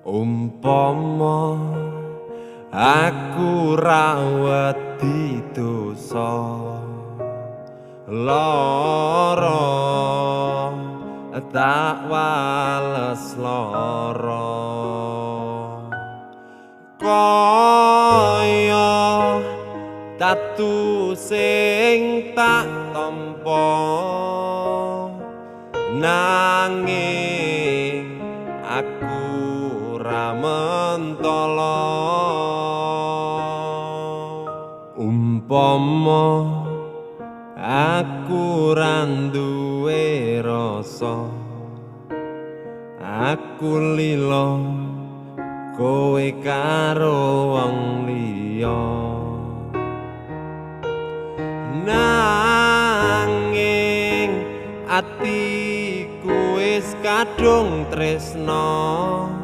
Umpama aku rawat di dosa lara tak wales lara kaya tatu sing tak tampa nanging aku ora mentala umpama aku ora duwe rasa aku lila kowe karo wong liya nanging atiku wis kadung tresna